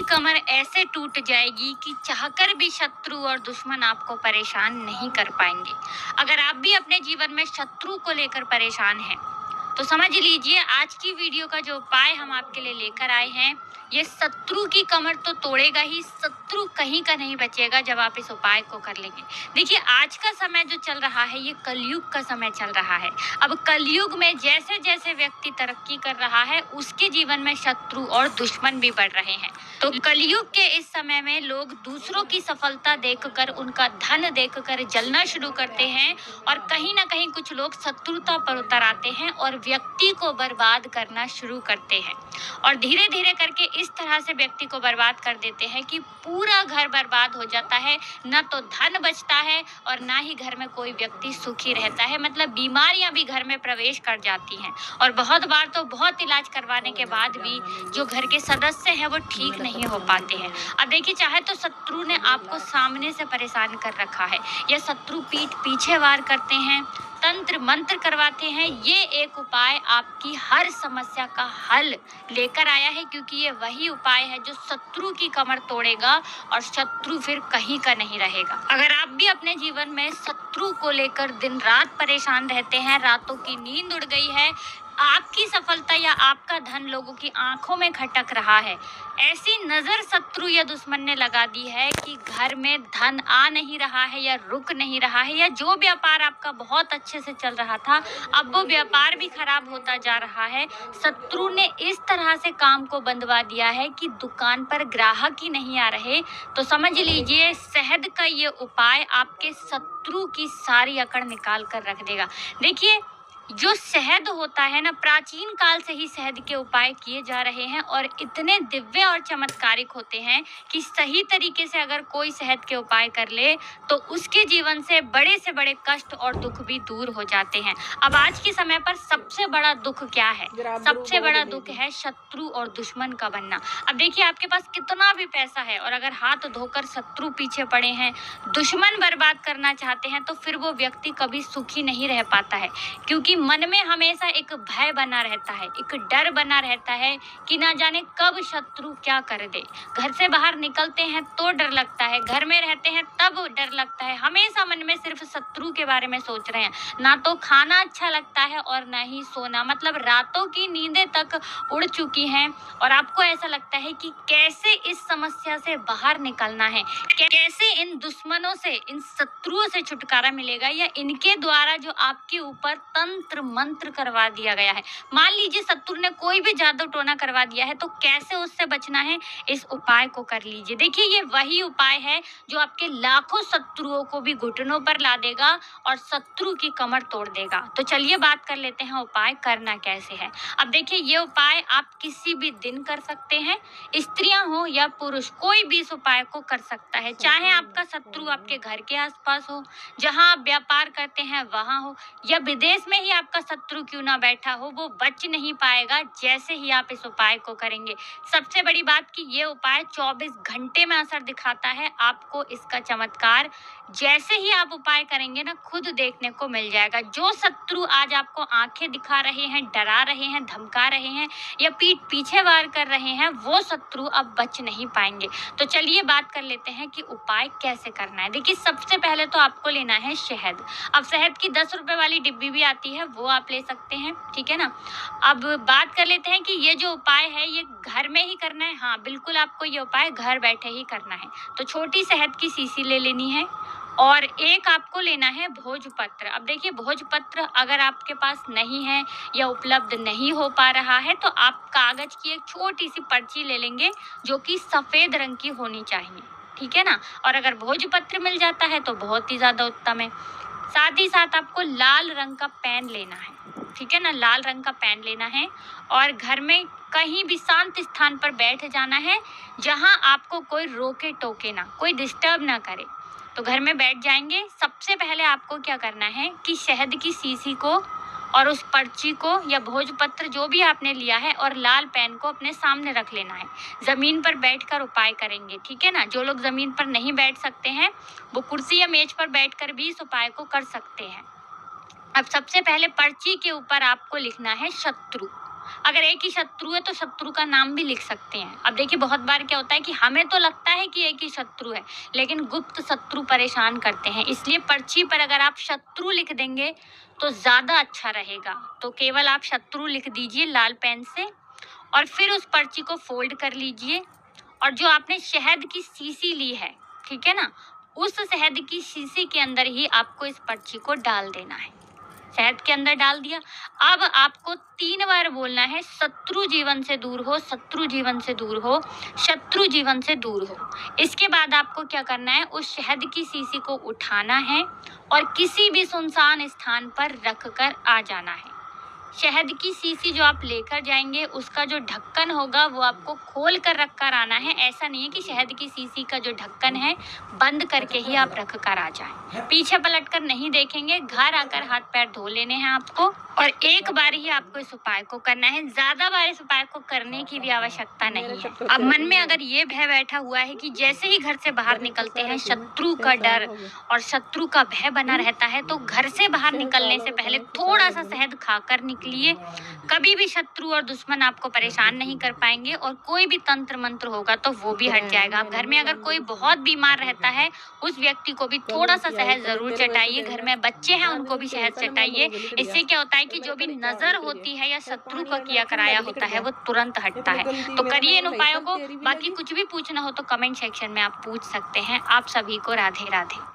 कमर ऐसे टूट जाएगी कि चाहकर भी शत्रु और दुश्मन आपको परेशान नहीं कर पाएंगे। अगर आप भी अपने जीवन में शत्रु को लेकर परेशान हैं, तो समझ लीजिए आज की वीडियो का जो उपाय हम आपके लिए लेकर आए हैं, ये शत्रु की कमर तो तोड़ेगा ही, शत्रु कहीं का नहीं बचेगा जब आप इस उपाय को कर लेंगे। देखिए, आज का समय जो चल रहा है, ये कलयुग का समय चल रहा है। अब कलयुग में जैसे जैसे व्यक्ति तरक्की कर रहा है, उसके जीवन में शत्रु और दुश्मन भी बढ़ रहे हैं। तो कलयुग के इस समय में लोग दूसरों की सफलता देखकर, उनका धन देखकर जलना शुरू करते हैं और कहीं ना कहीं कुछ लोग शत्रुता पर उतर आते हैं और व्यक्ति को बर्बाद करना शुरू करते हैं। और धीरे धीरे करके इस तरह से व्यक्ति को बर्बाद कर देते हैं कि पूरा घर बर्बाद हो जाता है, ना तो धन बचता है और ना ही घर में कोई व्यक्ति सुखी रहता है। मतलब बीमारियां भी घर में प्रवेश कर जाती हैं और बहुत बार तो बहुत इलाज करवाने के बाद भी जो घर के सदस्य हैं वो ठीक नहीं हो पाते हैं। अब देखिए, चाहे तो शत्रु ने आपको सामने से परेशान कर रखा है या शत्रु पीठ पीछे वार करते हैं, तंत्र मंत्र करवाते हैं, ये एक उपाय आपकी हर समस्या का हल लेकर आया है, क्योंकि ये वही उपाय है जो शत्रु की कमर तोड़ेगा और शत्रु फिर कहीं का नहीं रहेगा। अगर आप भी अपने जीवन में शत्रु को लेकर दिन रात परेशान रहते हैं, रातों की नींद उड़ गई है, आपकी सफलता या आपका धन लोगों की आंखों में खटक रहा है, ऐसी नजर शत्रु या दुश्मन ने लगा दी है कि घर में धन आ नहीं रहा है या रुक नहीं रहा है, या जो व्यापार आपका बहुत अच्छे से चल रहा था अब वो व्यापार भी खराब होता जा रहा है, शत्रु ने इस तरह से काम को बंदवा दिया है कि दुकान पर ग्राहक ही नहीं आ रहे, तो समझ लीजिए शहद का ये उपाय आपके शत्रु की सारी अकड़ निकाल कर रख देगा। देखिए, जो शहद होता है ना, प्राचीन काल से ही शहद के उपाय किए जा रहे हैं और इतने दिव्य और चमत्कारिक होते हैं कि सही तरीके से अगर कोई शहद के उपाय कर ले तो उसके जीवन से बड़े कष्ट और दुख भी दूर हो जाते हैं। अब आज के समय पर सबसे बड़ा दुख क्या है? सबसे बड़ा दुख है शत्रु और दुश्मन का बनना। अब देखिए, आपके पास कितना भी पैसा है और अगर हाथ धोकर शत्रु पीछे पड़े हैं, दुश्मन बर्बाद करना चाहते हैं, तो फिर वो व्यक्ति कभी सुखी नहीं रह पाता है, क्योंकि मन में हमेशा एक भय बना रहता है, एक डर बना रहता है कि ना जाने कब शत्रु क्या कर दे। घर से बाहर निकलते हैं तो डर लगता है, घर में रहते हैं तब डर लगता है, हमेशा मन में सिर्फ शत्रु के बारे में सोच रहे हैं। ना तो खाना अच्छा लगता है और ना ही सोना, मतलब रातों की नींदें तक उड़ चुकी हैं और आपको ऐसा लगता है कि कैसे इस समस्या से बाहर निकलना है, कैसे इन दुश्मनों से, इन शत्रुओं से छुटकारा मिलेगा, या इनके द्वारा जो आपके ऊपर तंत्र मंत्र करवा दिया गया है। मान लीजिए शत्रु ने कोई भी जादू टोना करवा दिया है, तो कैसे उससे बचना है, इस उपाय को कर लीजिए। देखिए, ये वही उपाय है जो आपके लाखों शत्रुओं को भी घुटनों पर ला देगा और शत्रु की कमर तोड़ देगा। तो चलिए बात कर लेते हैं उपाय करना कैसे है। अब देखिए, ये उपाय आप किसी भी दिन कर सकते हैं, स्त्रियां हो या पुरुष, कोई भी इस उपाय को कर सकता है। चाहे आपका शत्रु आपके घर के आसपास हो, जहां आप व्यापार करते हैं वहां हो, या विदेश में ही आपका शत्रु क्यों ना बैठा हो, वो बच नहीं पाएगा जैसे ही आप इस उपाय को करेंगे। सबसे बड़ी बात कि ये उपाय 24 घंटे में असर दिखाता है। आपको इसका चमत्कार जैसे ही आप उपाय करेंगे ना, खुद देखने को मिल जाएगा। जो शत्रु आज आपको आंखें दिखा रहे हैं, डरा रहे हैं, धमका रहे हैं या पीठ पीछे वार कर रहे हैं, वो शत्रु अब बच नहीं पाएंगे। तो चलिए बात कर लेते हैं कि उपाय कैसे करना है। देखिए, सबसे पहले तो आपको लेना है शहद। अब शहद की 10 रुपए वाली डिब्बी भी आती है, वो आप ले सकते हैं, ठीक है ना। अब बात कर लेते हैं कि ये जो उपाय है ये घर में ही करना है। हाँ, बिल्कुल आपको ये उपाय घर बैठे ही करना है। तो छोटी शहद की शीशी ले लेनी है और एक आपको लेना है भोजपत्र। अब देखिए, भोजपत्र अगर आपके पास नहीं है या उपलब्ध नहीं हो पा रहा है, तो आप कागज की एक छोटी सी पर्ची ले लेंगे जो कि सफेद रंग की होनी चाहिए, ठीक है ना। और अगर भोजपत्र मिल जाता है तो बहुत ही ज्यादा उत्तम है। साथ ही साथ आपको लाल रंग का पेन लेना है, ठीक है ना, लाल रंग का पेन लेना है और घर में कहीं भी शांत स्थान पर बैठ जाना है जहां आपको कोई रोके टोके ना, कोई डिस्टर्ब ना करे। तो घर में बैठ जाएंगे। सबसे पहले आपको क्या करना है कि शहद की शीशी को और उस पर्ची को या भोजपत्र जो भी आपने लिया है और लाल पेन को अपने सामने रख लेना है। जमीन पर बैठकर उपाय करेंगे, ठीक है ना। जो लोग जमीन पर नहीं बैठ सकते हैं वो कुर्सी या मेज पर बैठकर भी इस उपाय को कर सकते हैं। अब सबसे पहले पर्ची के ऊपर आपको लिखना है शत्रु। अगर एक ही शत्रु है तो शत्रु का नाम भी लिख सकते हैं। अब देखिए बहुत बार क्या होता है कि हमें तो लगता है कि एक ही शत्रु है, लेकिन गुप्त शत्रु परेशान करते हैं। इसलिए पर्ची पर अगर आप शत्रु लिख देंगे तो ज़्यादा अच्छा रहेगा। तो केवल आप शत्रु लिख दीजिए लाल पेन से और फिर उस पर्ची को फोल्ड कर लीजिए और जो आपने शहद की शीशी ली है, ठीक है ना, उस शहद की शीशी के अंदर ही आपको इस पर्ची को डाल देना है। शहद के अंदर डाल दिया। अब आपको 3 बार बोलना है, शत्रु जीवन से दूर हो, शत्रु जीवन से दूर हो, शत्रु जीवन से दूर हो। इसके बाद आपको क्या करना है, उस शहद की शीशी को उठाना है और किसी भी सुनसान स्थान पर रख कर आ जाना है। शहद की शीशी जो आप लेकर जाएंगे उसका जो ढक्कन होगा वो आपको खोल कर रख कर आना है। ऐसा नहीं है कि शहद की शीशी का जो ढक्कन है बंद करके ही आप रख कर आ जाएं। पीछे पलट कर नहीं देखेंगे। घर आकर हाथ पैर धो लेने हैं आपको और एक बार ही आपको इस उपाय को करना है। ज्यादा बार इस उपाय को करने की भी आवश्यकता नहीं है। अब मन में अगर ये भय बैठा हुआ है कि जैसे ही घर से बाहर निकलते हैं शत्रु का डर और शत्रु का भय बना रहता है, तो घर से बाहर निकलने से पहले थोड़ा सा शहद खाकर निकलिए। कभी भी शत्रु और दुश्मन आपको परेशान नहीं कर पाएंगे और कोई भी तंत्र मंत्र होगा तो वो भी हट जाएगा। अब घर में अगर कोई बहुत बीमार रहता है उस व्यक्ति को भी थोड़ा सा शहद जरूर चटाइए। घर में बच्चे हैं उनको भी शहद चटाइए। इससे क्या होता है कि जो भी नजर होती है या शत्रु का किया कराया होता है वो तुरंत हटता है। तो करिए इन उपायों को। बाकी कुछ भी पूछना हो तो कमेंट सेक्शन में आप पूछ सकते हैं। आप सभी को राधे राधे।